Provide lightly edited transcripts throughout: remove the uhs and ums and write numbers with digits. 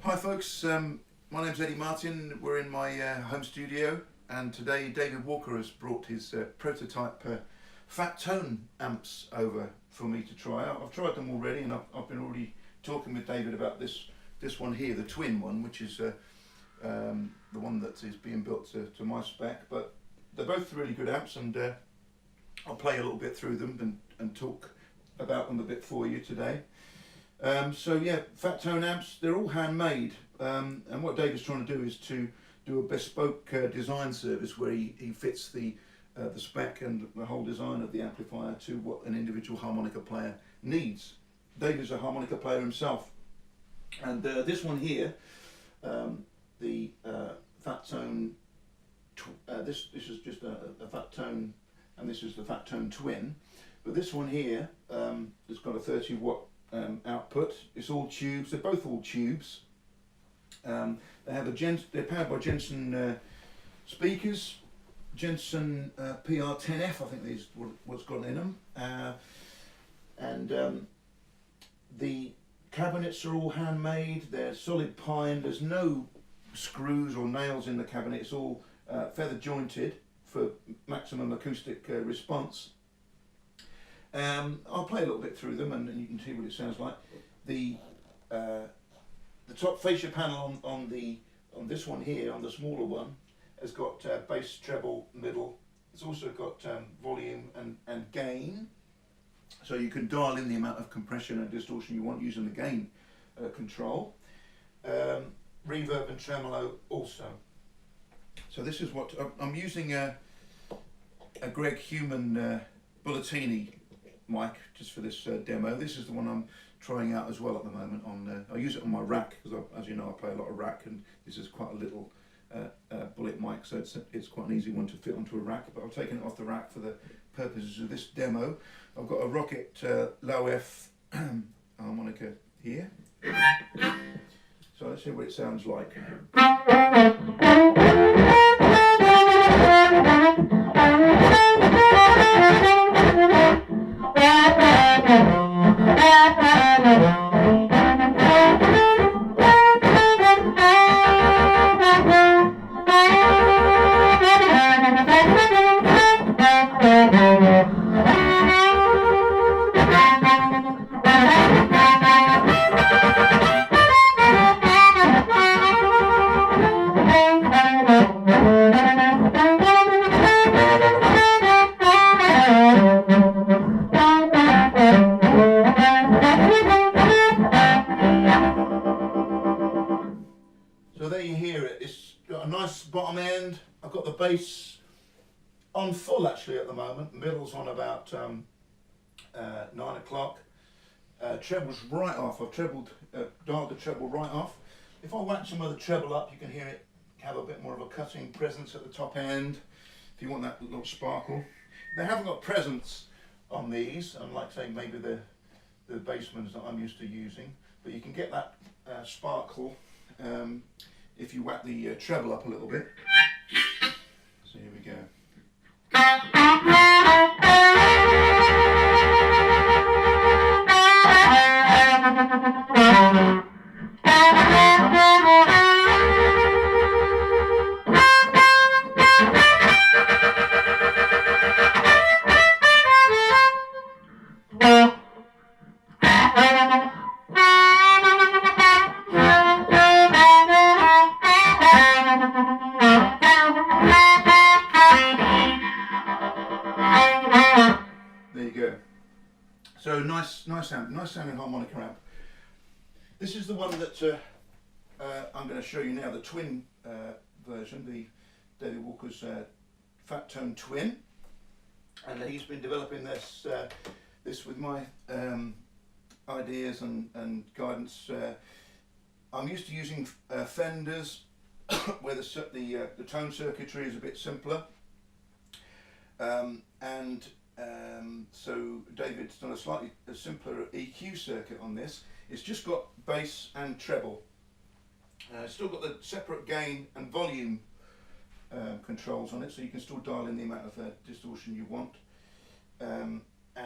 Hi folks, my name's Eddie Martin. We're in my home studio, and today David Walker has brought his prototype fat tone amps over for me to try out. I've tried them already, and I've been already talking with David about this one here, the twin one, which is the one that is being built to my spec. But they're both really good amps, and I'll play a little bit through them and talk about them a bit for you today. So yeah, fat tone amps, they're all handmade, and what David's trying to do is to do a bespoke design service where he fits the spec and the whole design of the amplifier to what an individual harmonica player needs. David's a harmonica player himself, and this one here, the fat tone, this is just a fat tone, and this is the fat tone twin, but this one here has got a 30 watt output. It's all tubes. They're both all tubes. They have they're powered by Jensen speakers. Jensen PR10F, I think is what's got in them. And the cabinets are all handmade. They're solid pine. There's no screws or nails in the cabinet. It's all feather jointed for maximum acoustic response. I'll play a little bit through them, and you can see what it sounds like. The top fascia panel on this one here, on the smaller one, has got bass, treble, middle. It's also got volume and gain, so you can dial in the amount of compression and distortion you want using the gain control. Reverb and tremolo also. So this is what I'm using, a Greg Human Bulletini mic just for this demo. This is the one I'm trying out as well at the moment. I use it on my rack because, as you know, I play a lot of rack, and this is quite a little bullet mic, so it's quite an easy one to fit onto a rack. But I've taken it off the rack for the purposes of this demo. I've got a Rocket low F harmonica here, so let's see what it sounds like. So there you hear it. It's got a nice bottom end. I've got the bass on full actually at the moment. Middle's on about 9 o'clock. Treble's right off. I've dialed the treble right off. If I whack some of the treble up, you can hear it have a bit more of a cutting presence at the top end, if you want that little sparkle. They haven't got presence on these, unlike say maybe the Bassmans that I'm used to using, but you can get that sparkle if you whack the treble up a little bit. So here we go. There you go. So nice sounding harmonica amp. This is the one that I'm going to show you now, the twin version, the David Walker's fat tone twin, and he's been developing this with my ideas and guidance. I'm used to using Fenders where the tone circuitry is a bit simpler, so David's done a slightly simpler EQ circuit on this. It's just got bass and treble. It's still got the separate gain and volume controls on it, so you can still dial in the amount of distortion you want. And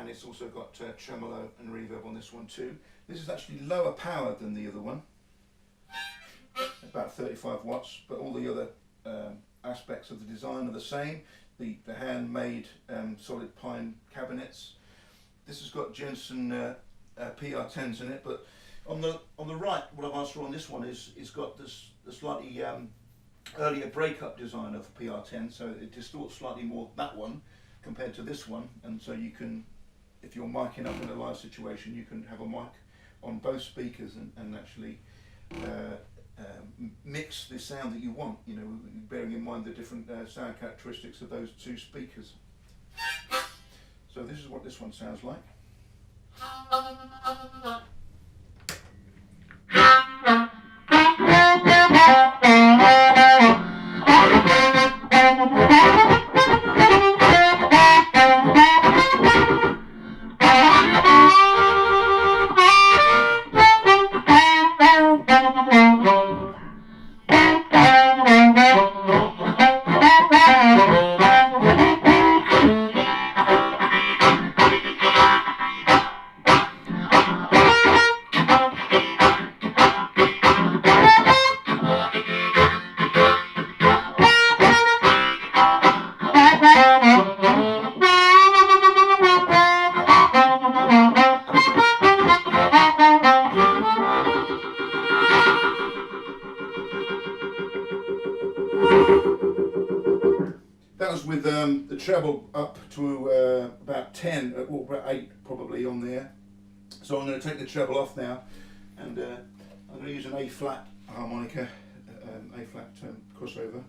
it's also got tremolo and reverb on this one too. This is actually lower powered than the other one. about 35 watts, but all the other aspects of the design are the same. The handmade solid pine cabinets. This has got Jensen PR10s in it, but on the right, what I've asked for on this one is got this the slightly earlier breakup design of PR10, so it distorts slightly more that one compared to this one, and so you can, if you're miking up in a live situation, you can have a mic on both speakers and actually mix the sound that you want, you know, bearing in mind the different sound characteristics of those two speakers. So this is what this one sounds like. That was with the treble up to about 10, well, about 8 probably on there. So I'm going to take the treble off now, and I'm going to use an A flat harmonica, A flat crossover.